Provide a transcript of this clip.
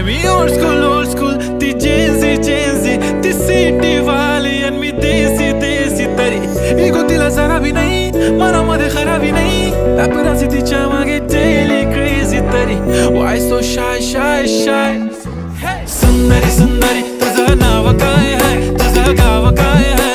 मी old school ती Gen Z ती city वाली आणि मी देसी देसी तरी इगो तिला जरा भी नाही मनामध्ये खराबी नाही पॅपराझी तिच्या मागे डेली क्रेझी तरी Y so shy shy shy सुंदरी सुंदरी तुझं नाव काय आहे तुझं गाव काय आहे